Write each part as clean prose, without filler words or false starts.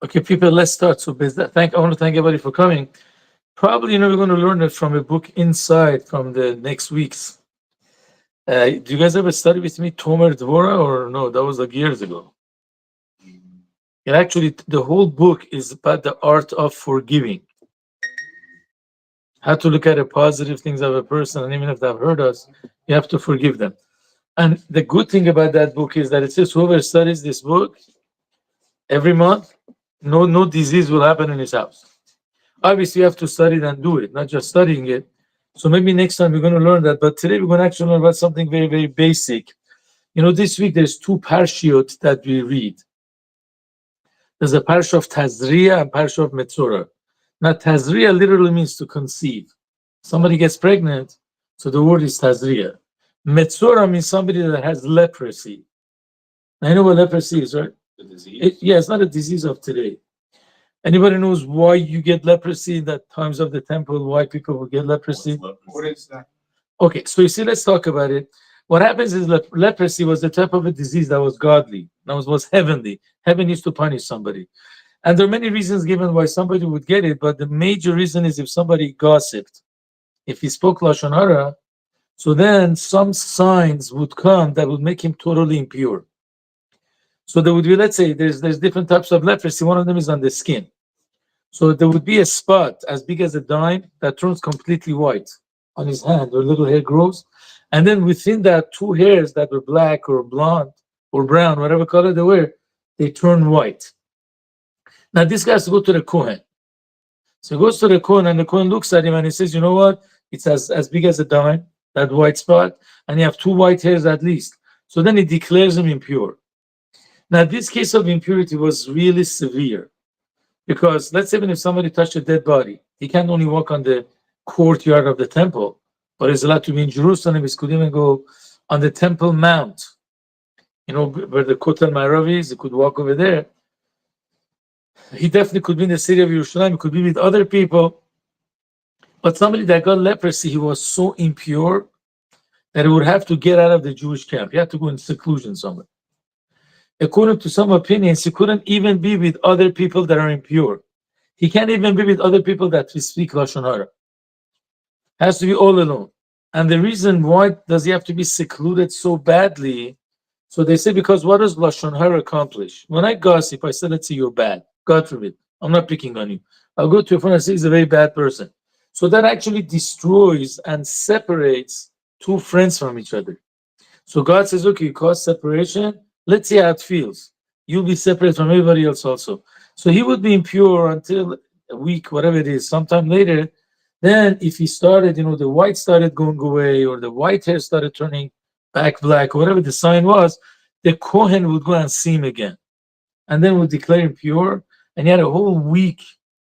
Okay, people, let's start. So, I want to thank everybody for coming. Probably, we're going to learn it from a book inside from the next weeks. Do you guys ever study with me Tomer Dvora or no? That was like years ago. And actually, the whole book is about the art of forgiving. How to look at the positive things of a person, and even if they've hurt us, you have to forgive them. And the good thing about that book is that it says whoever studies this book every month, no disease will happen in his house. Obviously, you have to study it and do it, not just studying it. So maybe next time we're going to learn that. But today we're going to actually learn about something very, very basic. This week there's two parshiot that we read. There's a parsha of Tazria and parsha of Metzora. Now, Tazria literally means to conceive. Somebody gets pregnant, so the word is Tazria. Metzora means somebody that has leprosy. Now, you know what leprosy is, right? The disease. Yeah, it's not a disease of today. Anybody knows why you get leprosy in the times of the temple, why people will get leprosy? What is that? Okay, so you see, let's talk about it. What happens is leprosy was the type of a disease that was godly, that was heavenly. Heaven used to punish somebody. And there are many reasons given why somebody would get it, but the major reason is if somebody gossiped, if he spoke Lashon Hara, so then some signs would come that would make him totally impure. So there would be, let's say, there's different types of leprosy. One of them is on the skin. So there would be a spot as big as a dime that turns completely white on his hand, or little hair grows. And then within that, two hairs that were black or blonde or brown, whatever color they were, they turn white. Now this guy has to go to the Kohen. So he goes to the Kohen, and the Kohen looks at him and he says, you know what? It's as big as a dime, that white spot, and you have two white hairs at least. So then he declares him impure. Now this case of impurity was really severe. Because let's say even if somebody touched a dead body, he can't only walk on the courtyard of the temple, but he's allowed to be in Jerusalem. He could even go on the Temple Mount, where the Kotel Ma'arav is. He could walk over there. He definitely could be in the city of Yerushalayim. He could be with other people. But somebody that got leprosy, he was so impure that he would have to get out of the Jewish camp. He had to go in seclusion somewhere. According to some opinions, he couldn't even be with other people that are impure. He can't even be with other people that speak Lashon Hara. Has to be all alone. And the reason why does he have to be secluded so badly? So they say, because what does Lashon Hara accomplish? When I gossip, I say, let's say you're bad. God forbid. I'm not picking on you. I'll go to a friend and say he's a very bad person. So that actually destroys and separates two friends from each other. So God says, okay, you cause separation. Let's see how it feels. You'll be separate from everybody else also. So he would be impure until a week, whatever it is, sometime later. Then if he started, the white started going away, or the white hair started turning back black, or whatever the sign was, the Kohen would go and see him again. And then would declare him pure. And he had a whole week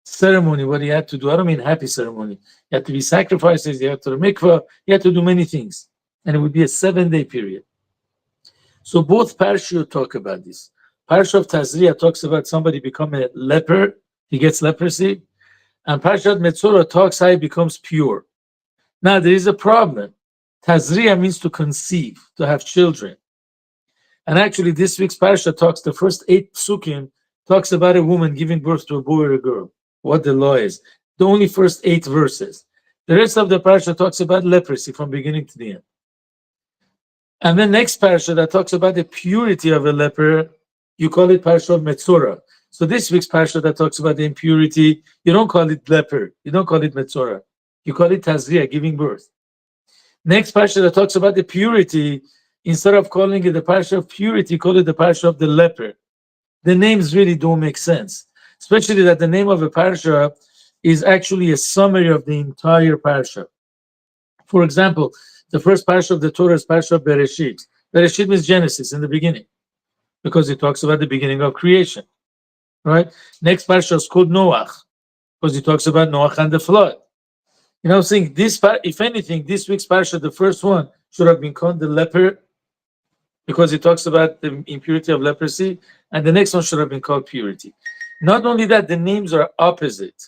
ceremony, what he had to do. I don't mean happy ceremony. He had to be sacrifices, he had to do mikvah, he had to do many things. And it would be a 7-day period. So both Parsha talk about this. Parsha of Tazria talks about somebody become a leper, he gets leprosy, and Parsha Metzora talks how he becomes pure. Now there is a problem. Tazria means to conceive, to have children. And actually this week's Parsha talks, the first 8 psukim, talks about a woman giving birth to a boy or a girl, what the law is. The only first 8 verses. The rest of the Parsha talks about leprosy from beginning to the end. And then next parsha that talks about the purity of a leper, you call it Parsha of Metzora. So this week's parsha that talks about the impurity, you don't call it leper, you don't call it Metzora, you call it Tazria, giving birth. Next parsha that talks about the purity, instead of calling it the Parsha of purity, call it the Parsha of the leper. The names really don't make sense, especially that the name of a parsha is actually a summary of the entire parsha. For example, the first parsha of the Torah is Parsha of Bereshit. Bereshit means Genesis, in the beginning, because it talks about the beginning of creation, right? Next parsha is called Noach, because it talks about Noach and the flood. I'm saying this, if anything, this week's parsha, the first one, should have been called the leper, because it talks about the impurity of leprosy, and the next one should have been called purity. Not only that, the names are opposite.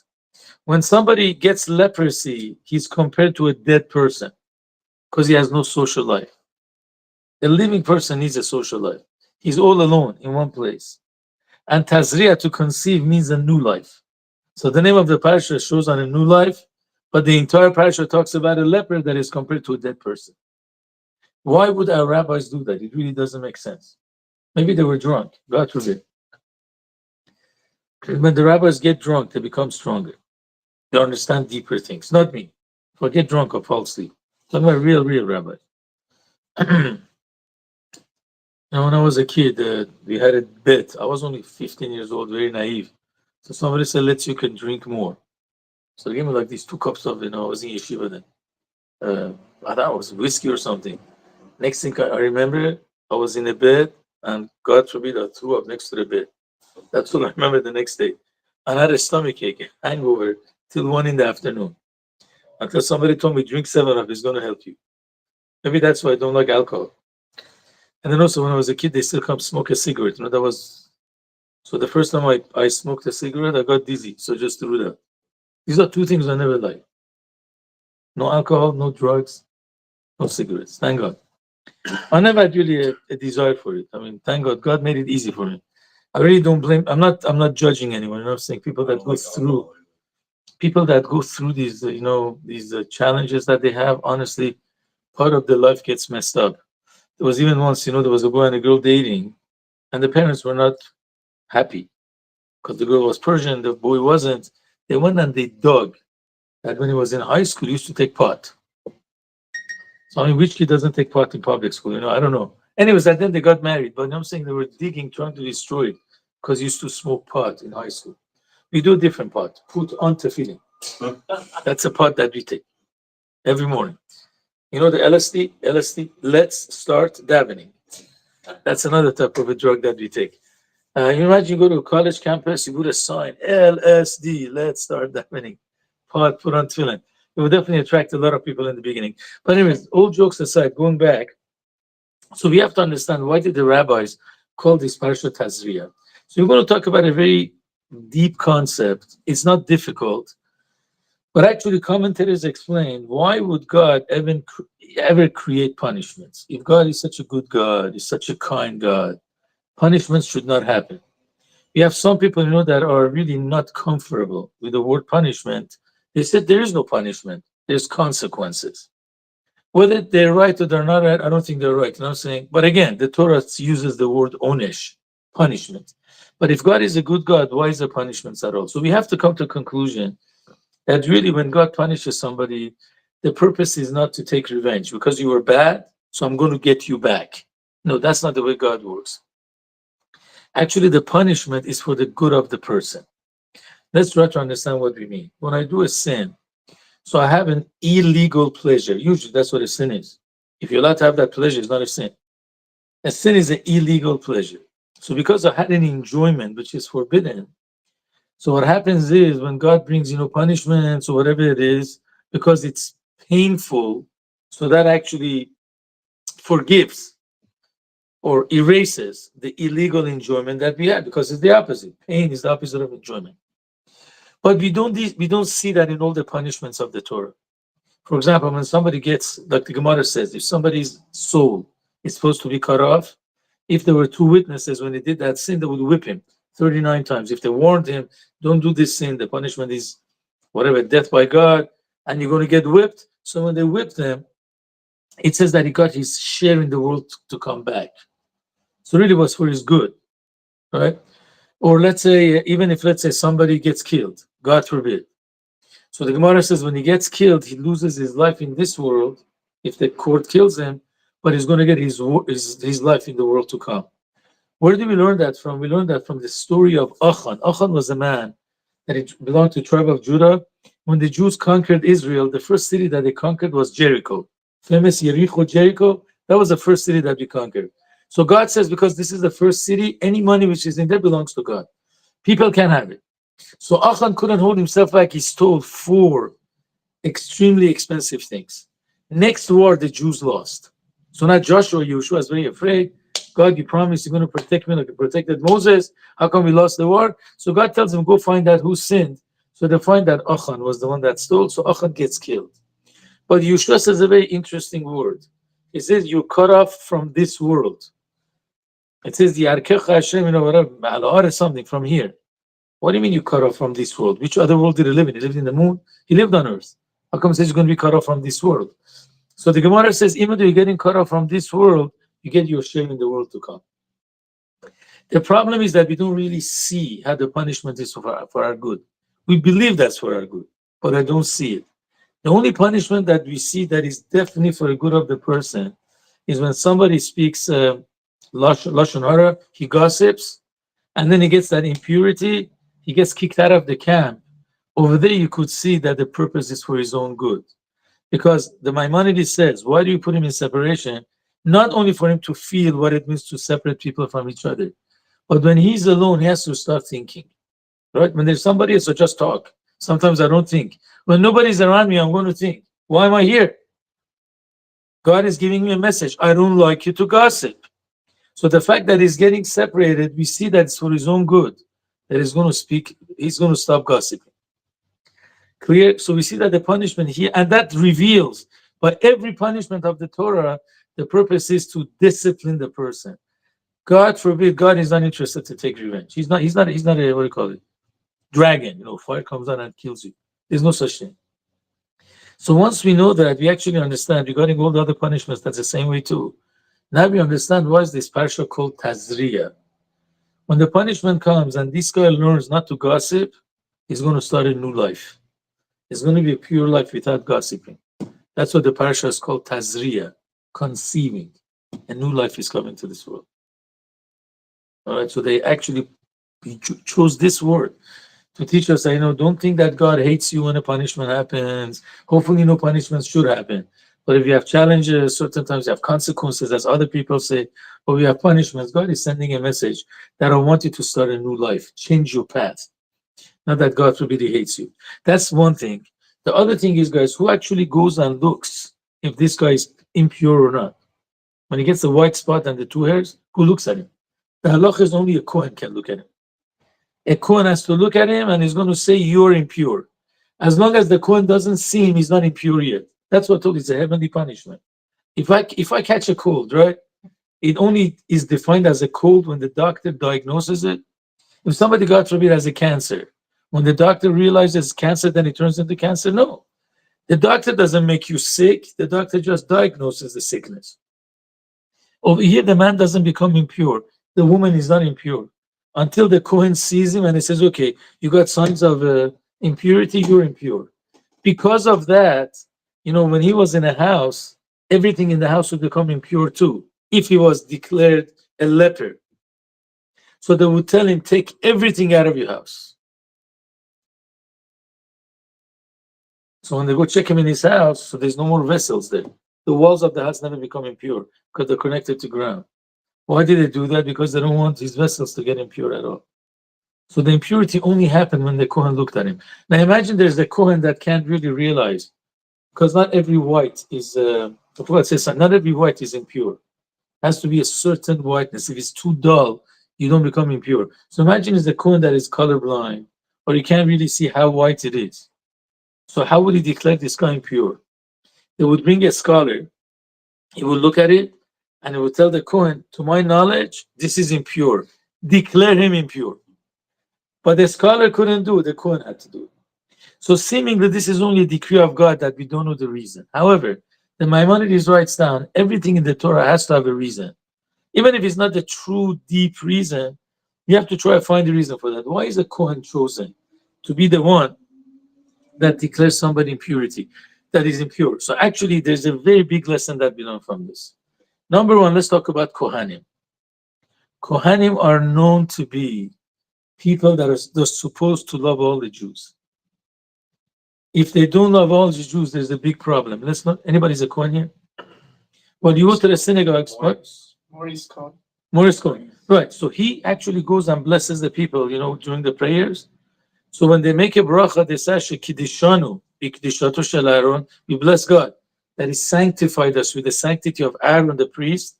When somebody gets leprosy, he's compared to a dead person, because he has no social life. A living person needs a social life. He's all alone in one place. And Tazria, to conceive, means a new life. So the name of the Parsha shows on a new life, but the entire Parsha talks about a leper that is compared to a dead person. Why would our rabbis do that? It really doesn't make sense. Maybe they were drunk, God forbid. When the rabbis get drunk, they become stronger. They understand deeper things. Not me. If I get drunk or fall asleep. Talking about real rabbis. When I was a kid, we had a bet. I was only 15 years old, very naive. So somebody said, "Let's you can drink more." So they gave me like these 2 cups of, I was in yeshiva then. I thought it was whiskey or something. Next thing I remember, I was in a bed, and God forbid I threw up next to the bed. That's all I remember the next day. And I had a stomach ache, hangover, till 1 in the afternoon. Until somebody told me, drink 7 Up, it's going to help you. Maybe that's why I don't like alcohol. And then also when I was a kid, they still come smoke a cigarette. That was, so the first time I smoked a cigarette, I got dizzy. So just through that. These are 2 things I never liked. No alcohol, no drugs, no cigarettes. Thank God. I never had really a desire for it. I mean, thank God, God made it easy for me. I really don't blame. I'm not judging anyone. I'm saying people that go through these, these challenges that they have. Honestly, part of their life gets messed up. There was even once, there was a boy and a girl dating, and the parents were not happy because the girl was Persian, the boy wasn't. They went and they dug that when he was in high school, he used to take pot. So I mean, which kid doesn't take part in public school? I don't know. Anyways, and then they got married. But I'm saying they were digging, trying to destroy it because he used to smoke pot in high school. We do a different pot. Put on tefillin. That's a pot that we take every morning. The LSD. Let's start davening. That's another type of a drug that we take. You imagine you go to a college campus, you put a sign, LSD. Let's start davening. Pot, put on tefillin. It will definitely attract a lot of people in the beginning. But anyways, all jokes aside, going back, so we have to understand, why did the rabbis call this Parsha Tazria? So we're going to talk about a very deep concept. It's not difficult, but actually commentators explain, why would God ever create punishments? If God is such a good God, is such a kind God, punishments should not happen. We have some people, that are really not comfortable with the word punishment. They said there is no punishment, there's consequences. Whether they're right or they're not right, I don't think they're right. I'm saying, but again, the Torah uses the word onesh, punishment. But if God is a good God, why is there punishments at all? So we have to come to a conclusion that really when God punishes somebody, the purpose is not to take revenge because you were bad, so I'm going to get you back. No, that's not the way God works. Actually, the punishment is for the good of the person. Let's try to understand what we mean. When I do a sin, so I have an illegal pleasure. Usually that's what a sin is. If you're allowed to have that pleasure, it's not a sin. A sin is an illegal pleasure. So because I had an enjoyment which is forbidden, so what happens is when God brings, punishments or whatever it is, because it's painful, so that actually forgives or erases the illegal enjoyment that we had, because it's the opposite. Pain is the opposite of enjoyment. But we don't see that in all the punishments of the Torah. For example, when somebody gets, like the Gemara says, if somebody's soul is supposed to be cut off, if there were 2 witnesses when he did that sin, they would whip him 39 times. If they warned him, don't do this sin, the punishment is whatever, death by God, and you're going to get whipped. So when they whipped him, it says that he got his share in the world to come back. So really was for his good, right? Or let's say, even if, let's say, somebody gets killed, God forbid. So the Gemara says when he gets killed, he loses his life in this world if the court kills him, but he's going to get his life in the world to come. Where do we learn that from? We learned that from the story of Achan. Achan was a man that belonged to the tribe of Judah. When the Jews conquered Israel, the first city that they conquered was Jericho. Famous Jericho, that was the first city that we conquered. So God says, because this is the first city, any money which is in there belongs to God. People can have it. So Achan couldn't hold himself back. He stole 4 extremely expensive things. Next war, the Jews lost. So now Joshua is very afraid. God, you promised you're going to protect me like you protected Moses. How come we lost the war? So God tells him, go find out who sinned. So they find that Achan was the one that stole. So Achan gets killed. But Yeshua says a very interesting word. He says, you're cut off from this world. It says, Yarkecha Hashem, or something from here. What do you mean you cut off from this world? Which other world did he live in? He lived in the moon? He lived on earth. How come it says you're going to be cut off from this world? So the Gemara says, even though you're getting cut off from this world, you get your share in the world to come. The problem is that we don't really see how the punishment is for our good. We believe that's for our good, but I don't see it. The only punishment that we see that is definitely for the good of the person is when somebody speaks lashon hara, he gossips, and then he gets that impurity, he gets kicked out of the camp. Over there, you could see that the purpose is for his own good. Because the Maimonides says, why do you put him in separation? Not only for him to feel what it means to separate people from each other, but when he's alone, he has to start thinking. Right? When there's somebody else, so just talk. Sometimes I don't think. When nobody's around me, I'm going to think, why am I here? God is giving me a message. I don't like you to gossip. So the fact that he's getting separated, we see that it's for his own good. That he's going to speak, he's going to stop gossiping. Clear? So we see that the punishment here, and that reveals, by every punishment of the Torah, the purpose is to discipline the person. God forbid, God is not interested to take revenge. He's not a, what do you call it? Dragon, fire comes down and kills you. There's no such thing. So once we know that, we actually understand regarding all the other punishments, that's the same way too. Now we understand why is this Parsha called Tazria. When the punishment comes and this guy learns not to gossip, he's going to start a new life. It's going to be a pure life without gossiping. That's what the Parsha is called Tazria, conceiving. A new life is coming to this world. All right, so they actually chose this word to teach us that, don't think that God hates you when a punishment happens. Hopefully no punishments should happen. But if you have challenges, certain times you have consequences, as other people say, but we have punishments. God is sending a message that I want you to start a new life, change your path. Not that God forbid he hates you. That's one thing. The other thing is, guys, who actually goes and looks if this guy is impure or not? When he gets the white spot and the two hairs, who looks at him? The halach is only a Kohen can look at him. A Kohen has to look at him and he's going to say, you're impure. As long as the Kohen doesn't see him, he's not impure yet. That's what I told you, it's a heavenly punishment. If I catch a cold, right, it only is defined as a cold when the doctor diagnoses it. If somebody, God forbid, has a cancer, when the doctor realizes cancer, then it turns into cancer? No. The doctor doesn't make you sick. The doctor just diagnoses the sickness. Over here, the man doesn't become impure. The woman is not impure. Until the Kohen sees him and he says, okay, you got signs of impurity, you're impure. Because of that, when he was in a house, everything in the house would become impure too, if he was declared a leper. So they would tell him, take everything out of your house. So when they go check him in his house, so there's no more vessels there. The walls of the house never become impure because they're connected to ground. Why did they do that? Because they don't want these vessels to get impure at all. So the impurity only happened when the Kohen looked at him. Now imagine there's the Kohen that can't really realize, because not every white is, the Prophet says, not every white is impure. It has to be a certain whiteness. If it's too dull, you don't become impure. So imagine it's the Kohen that is colorblind, or he can't really see how white it is. So how would he declare this guy impure? They would bring a scholar, he would look at it, and he would tell the Kohen, to my knowledge, this is impure. Declare him impure. But the scholar couldn't do it, the Kohen had to do it. So seemingly this is only a decree of God that we don't know the reason. However, the Maimonides writes down, everything in the Torah has to have a reason. Even if it's not the true, deep reason, you have to try to find the reason for that. Why is the Kohen chosen to be the one that declares somebody impurity, that is impure? So actually, there's a very big lesson that we learn from this. Number one, let's talk about Kohanim. Kohanim are known to be people that are supposed to love all the Jews. If they don't love all the Jews, there's a big problem. Let's not, anybody's a Kohen here? Well, you go to the synagogues, what? Maurice Cohen. Maurice Cohen. Right, so he actually goes and blesses the people, during the prayers. So when they make a bracha, they say, Shekidishanu, Bikdishato shel Aaron, we bless God, that he sanctified us with the sanctity of Aaron the priest.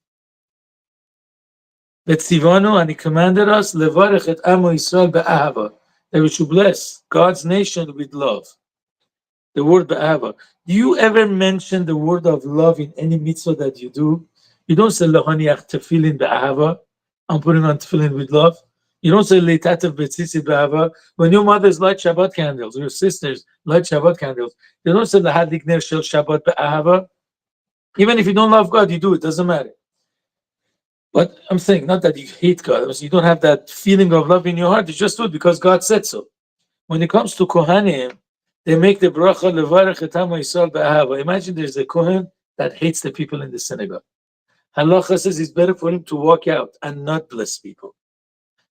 Betzivanu, and he commanded us, Levarech et Amo Yisrael be'ahava, that we should bless God's nation with love. The word be'ahava. Do you ever mention the word of love in any mitzvah that you do? You don't say Lohaniach tefillin be'ahava. I'm putting on tefillin with love. You don't say leitatev betzitzi be'ahava. When your mothers light Shabbat candles, or your sisters light Shabbat candles, they don't say lahadlik ner shel Shabbat be'ahava. Even if you don't love God, you do it. Doesn't matter. But I'm saying not that you hate God. You don't have that feeling of love in your heart. You just do it because God said so. When it comes to Kohanim, they make the bracha levarech et Am Yisrael be'ahava. Imagine there's a Kohen that hates the people in the synagogue. Halacha says it's better for him to walk out and not bless people.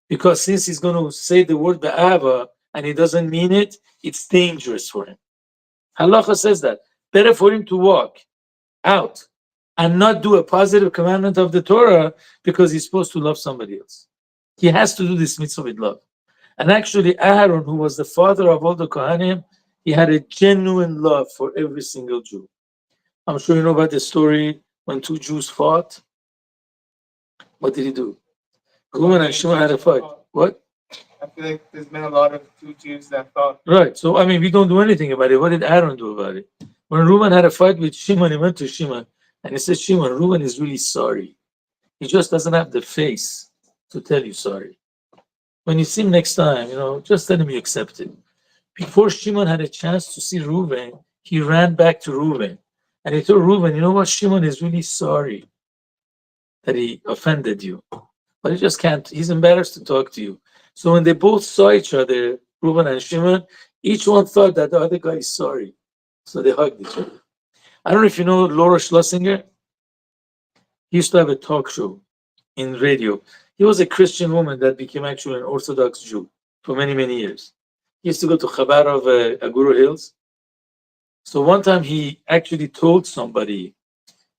Because since he's going to say the word be'ahava and he doesn't mean it, it's dangerous for him. Halacha says that. Better for him to walk out and not do a positive commandment of the Torah because he's supposed to love somebody else. He has to do this mitzvah with love. And actually, Aaron, who was the father of all the Kohanim, he had a genuine love for every single Jew. I'm sure you know about the story when two Jews fought. What did he do? Reuven and Shimon had a fight. What? I feel like there's been a lot of two Jews that fought. Right. So, I mean, we don't do anything about it. What did Aaron do about it? When Reuven had a fight with Shimon, he went to Shimon and he said, Shimon, Reuven is really sorry. He just doesn't have the face to tell you sorry. When you see him next time, just tell him you accept it. Before Shimon had a chance to see Reuven, he ran back to Reuven. And he told Reuven, you know what? Shimon is really sorry that he offended you. But he just can't. He's embarrassed to talk to you. So when they both saw each other, Reuven and Shimon, each one thought that the other guy is sorry. So they hugged each other. I don't know if you know Laura Schlesinger. He used to have a talk show in radio. He was a Christian woman that became actually an Orthodox Jew for many, many years. He used to go to Chabad of Aguro Hills. So one time he actually told somebody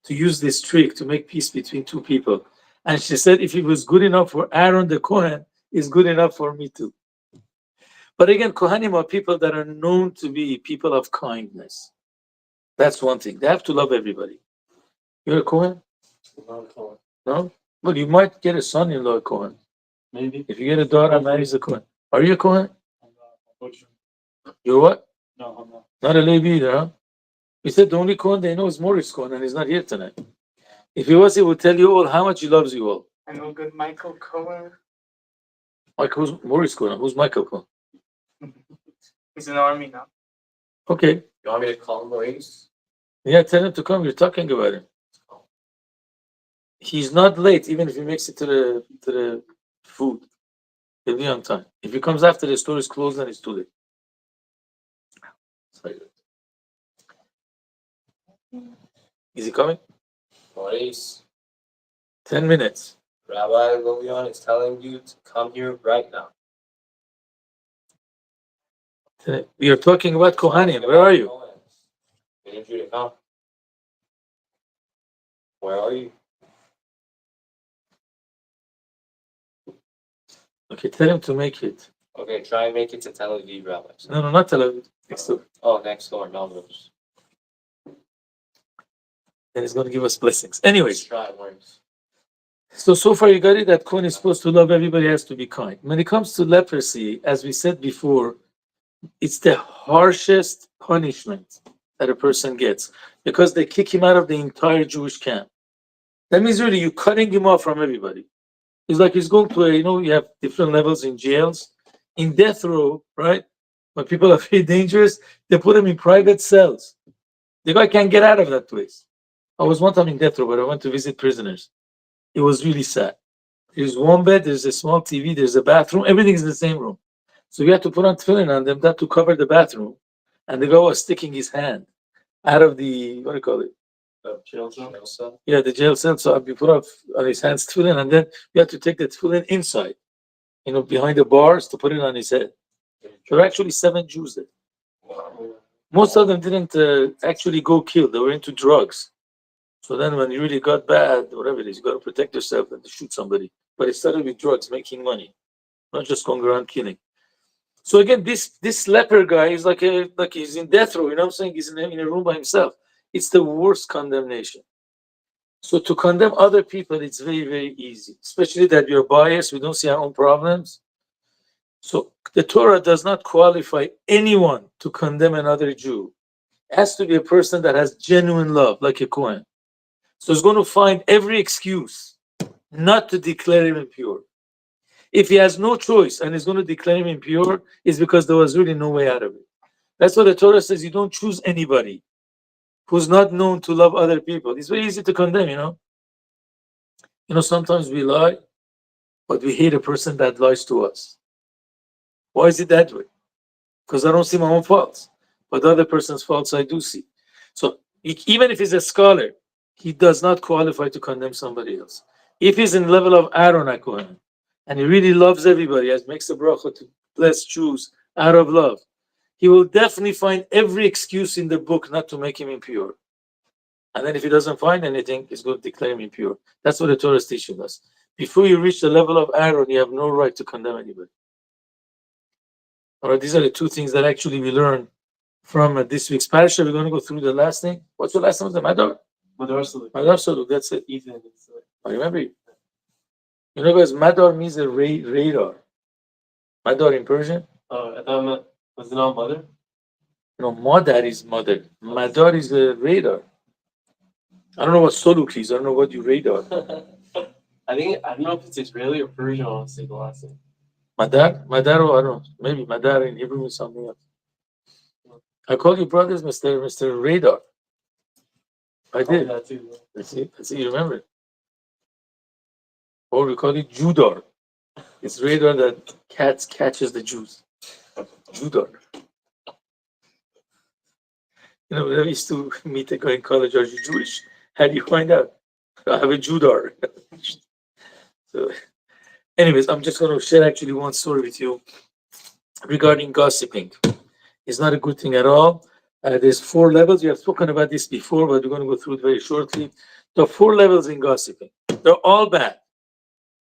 to use this trick to make peace between two people. And she said, if it was good enough for Aaron the Kohen, it's good enough for me too. But again, Kohanim are people that are known to be people of kindness. That's one thing. They have to love everybody. You're a Kohen? No? Well, you might get a son-in-law a Kohen. Maybe. If you get a daughter, marries a Kohen. Are you a Kohen? You're what? No, I'm not. Not a Levi either, huh? He said the only Kohen they know is Morris Kohen, and he's not here tonight. If he was, he would tell you all how much he loves you all. I know good Michael Cohen. Who's Morris Kohen? Who's Michael Kohen? He's in the army now. Okay. You want me to call him Maurice? Yeah, tell him to come. You're talking about him. He's not late, even if he makes it to the food. He'll be on time. If he comes after the store is closed, then it's too late. Is he coming? Maurice, 10 minutes. Rabbi Lovion is telling you to come here right now. We are talking about Kohanim. Where are you? We need you to come. Where are you? Okay, tell him to make it. Okay, try and make it to Tel Aviv, Rabbi. No, not Tel Aviv. Next door. Oh, next door, Melrose. Then he's going to give us blessings. Anyways, Try it works. so far you got it that Kohen is supposed to love everybody, has to be kind. When it comes to leprosy, as we said before, it's the harshest punishment that a person gets because they kick him out of the entire Jewish camp. That means really you're cutting him off from everybody. It's like he's going to you have different levels in jails. In death row, right? When people are very dangerous, they put them in private cells. The guy can't get out of that place. I was one time in death row, but I went to visit prisoners. It was really sad. There's one bed, there's a small TV, there's a bathroom, everything's in the same room. So we had to put on tefillin on them, that to cover the bathroom. And the guy was sticking his hand out of the, what do you call it? Jail cell? Yeah, the jail cell. So we put up on his hands tefillin, and then we had to take the tefillin inside, behind the bars to put it on his head. There were actually 7 Jews there. Wow. Most of them didn't actually go kill. They were into drugs. So then when you really got bad, whatever it is, you got to protect yourself and to shoot somebody. But it started with drugs, making money, not just going around killing. So again, this leper guy is like he's in death row. You know what I'm saying? He's in a room by himself. It's the worst condemnation. So to condemn other people, it's very, very easy, especially that you're biased. We don't see our own problems. So the Torah does not qualify anyone to condemn another Jew. It has to be a person that has genuine love, like a Kohen. So it's going to find every excuse not to declare him impure. If he has no choice and is going to declare him impure, it's because there was really no way out of it. That's what the Torah says. You don't choose anybody who's not known to love other people. It's very easy to condemn, sometimes we lie, but we hate a person that lies to us. Why is it that way? Because I don't see my own faults, but the other person's faults I do see. So even if he's a scholar, he does not qualify to condemn somebody else. If he's in the level of Aaron HaKohen, and he really loves everybody, as makes a bracha to bless Jews out of love, he will definitely find every excuse in the book not to make him impure. And then if he doesn't find anything, he's going to declare him impure. That's what the Torah is teaching us. Before you reach the level of Aaron, you have no right to condemn anybody. All right, these are the two things that actually we learn from this week's Parsha. We're going to go through the last thing. What's the last one? The Madar? Madar Saluk. Madar Saluk, that's it. Ethan. I remember you. You know, guys, Madar means a radar. Madar in Persian? Oh, I thought was it not mother? No, Madar is mother. Madar is a radar. I don't know what Soluk is. I don't know what you radar. I don't know if it's Israeli or Persian, honestly, the last name. Madar? Madar, I don't know. Maybe Madar in Hebrew is something else. I call you brothers Mr. Radar. I did. That too. Let's see, you remember it. Or we call it Judar. It's radar that catches the Jews. Judar. When I used to meet a guy in college, are you Jewish? How do you find out? I have a Judar. So, anyways, I'm just going to share actually one story with you regarding gossiping. It's not a good thing at all. There's 4 levels. We have spoken about this before, but we're going to go through it very shortly. There are 4 levels in gossiping. They're all bad.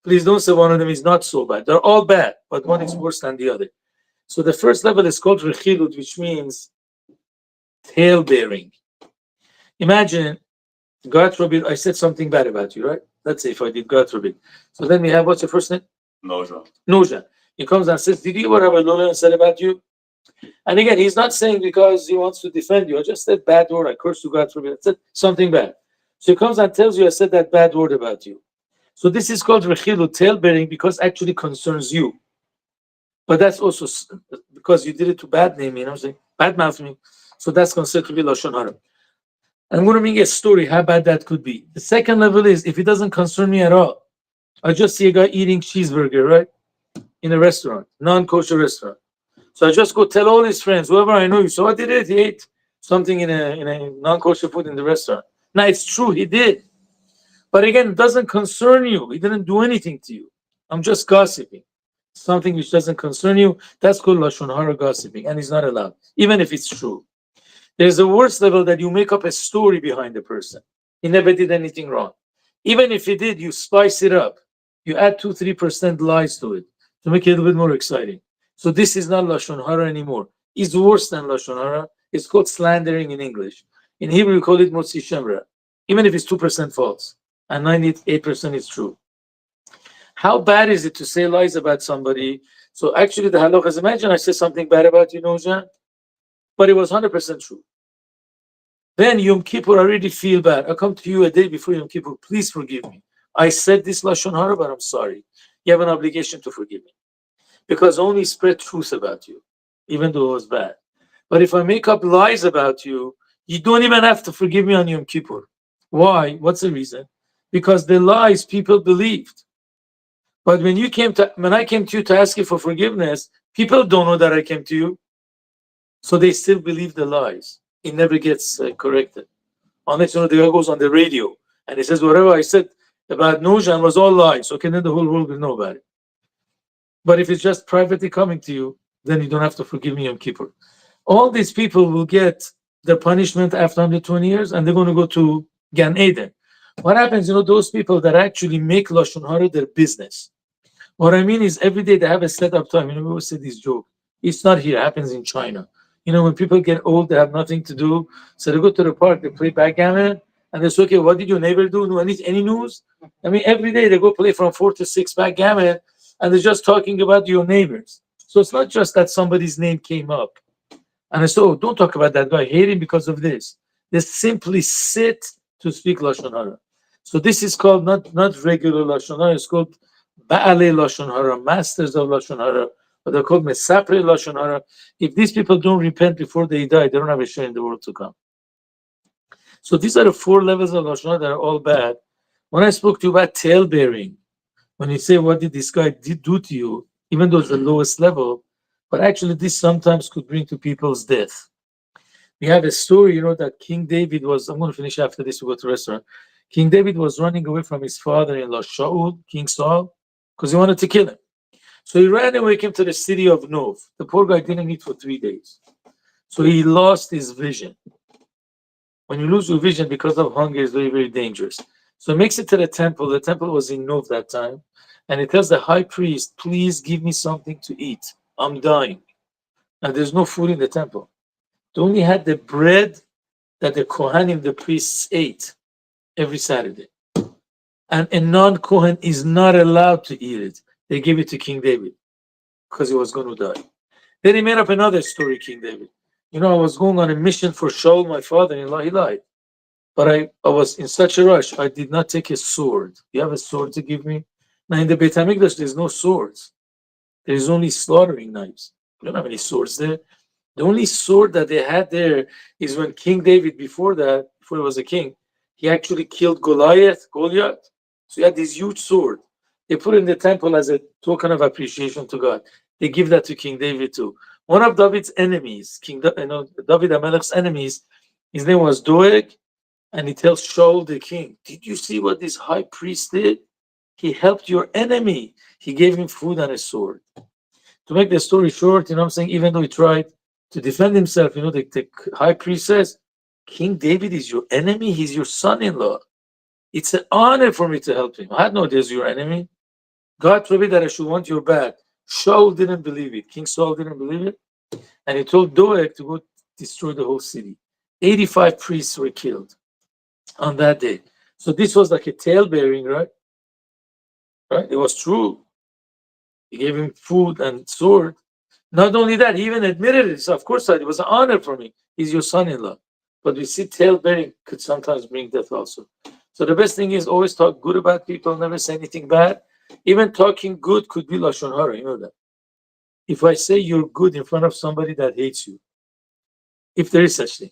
Please don't say one of them is not so bad. They're all bad, but one is worse than the other. So the first level is called rechilut, which means tail bearing. Imagine, God forbid, I said something bad about you, right? Let's say if I did, God forbid. So then we have, what's your first name? Noja. He comes and says, did you ever have a Lola said about you? And again, he's not saying because he wants to defend you. I just said bad word. I cursed you, God forbid. I said something bad. So he comes and tells you, I said that bad word about you. So this is called rechilut, tail bearing, because actually concerns you. But that's also because you did it to bad name, saying bad mouth me. So that's considered to be lashon hara. I'm going to bring a story how bad that could be. The second level is if it doesn't concern me at all. I just see a guy eating cheeseburger, right, in a restaurant, non-kosher restaurant. So I just go tell all his friends, whoever I know, you saw what he did. He ate something in a non-kosher food in the restaurant. Now it's true, he did. But again, it doesn't concern you. He didn't do anything to you. I'm just gossiping. Something which doesn't concern you, that's called lashon hara, gossiping, and it's not allowed, even if it's true. There's a worse level that you make up a story behind the person. He never did anything wrong. Even if he did, you spice it up. You add 2-3% lies to it to make it a little bit more exciting. So this is not lashon hara anymore. It's worse than lashon hara. It's called slandering in English. In Hebrew, we call it motzi shem ra, even if it's 2% false and 98% is true. How bad is it to say lies about somebody? So actually, the halakha is, imagine I said something bad about you, Nojan, but it was 100% true. Then Yom Kippur, I really feel bad. I come to you a day before Yom Kippur. Please forgive me. I said this lashon hara, but I'm sorry. You have an obligation to forgive me, because I only spread truth about you, even though it was bad. But if I make up lies about you, you don't even have to forgive me on Yom Kippur. Why? What's the reason? Because the lies people believed. But when I came to you to ask you for forgiveness, people don't know that I came to you, so they still believe the lies. It never gets corrected. Unless the guy goes on the radio and he says whatever I said about Nojan was all lies. Okay, then the whole world will know about it. But if it's just privately coming to you, then you don't have to forgive me Yom Kippur. All these people will get their punishment after 120 years, and they're going to go to Gan Eden. What happens, those people that actually make lashon hara their business. What I mean is every day they have a set up time. We always say this joke. It's not here. It happens in China. When people get old, they have nothing to do. So they go to the park, they play backgammon, and they say, okay, what did your neighbor do? No, any news? Every day they go play from 4 to 6 backgammon, and they're just talking about your neighbors. So it's not just that somebody's name came up. And I said, oh, don't talk about that guy. I hate him because of this. They simply sit to speak lashon hara. So this is called not regular lashon hara. It's called ba'alei lashon hara, masters of lashon hara, but they're called mesapre lashon hara. If these people don't repent before they die, they don't have a share in the world to come. So these are the 4 levels of lashon hara that are all bad. When I spoke to you about tail bearing, when you say what did this guy do to you, even though it's the lowest level, but actually this sometimes could bring to people's death. We have a story, that King David was, I'm going to finish after this, we go to the restaurant. King David was running away from his father-in-law, Shaul, King Saul, because he wanted to kill him. So he ran away, came to the city of Nov. The poor guy didn't eat for 3 days. So he lost his vision. When you lose your vision because of hunger, it's very, very dangerous. So he makes it to the temple. The temple was in Nov that time. And he tells the high priest, please give me something to eat. I'm dying. And there's no food in the temple. They only had the bread that the Kohanim, the priests, ate every Saturday. And a non-Kohen is not allowed to eat it. They gave it to King David because he was going to die. Then he made up another story, King David. I was going on a mission for Shaul, my father-in-law. He lied. But I was in such a rush, I did not take a sword. You have a sword to give me? Now, in the Beit HaMikdash, there's no swords. There's only slaughtering knives. We don't have any swords there. The only sword that they had there is when King David, before he was a king, he actually killed Goliath. So he had this huge sword. They put it in the temple as a token of appreciation to God. They give that to King David too. One of David's enemies, David HaMelech's enemies, his name was Doeg, and he tells Shaul the king, did you see what this high priest did? He helped your enemy. He gave him food and a sword. To make the story short, I'm saying, even though he tried to defend himself, the high priest says, King David is your enemy. He's your son-in-law. It's an honor for me to help him. I had no idea he's your enemy. God forbid that I should want your bad. Shaul didn't believe it. King Saul didn't believe it. And he told Doeg to go destroy the whole city. 85 priests were killed on that day. So this was like a tale bearing, right? Right? It was true. He gave him food and sword. Not only that, he even admitted it. So of course, it was an honor for me. He's your son-in-law. But we see tale bearing could sometimes bring death also. So the best thing is always talk good about people, never say anything bad. Even talking good could be lashon hara, you know that. If I say you're good in front of somebody that hates you, if there is such thing,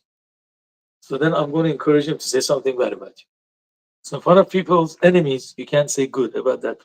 so then I'm going to encourage him to say something bad about you. So in front of people's enemies, you can't say good about that person.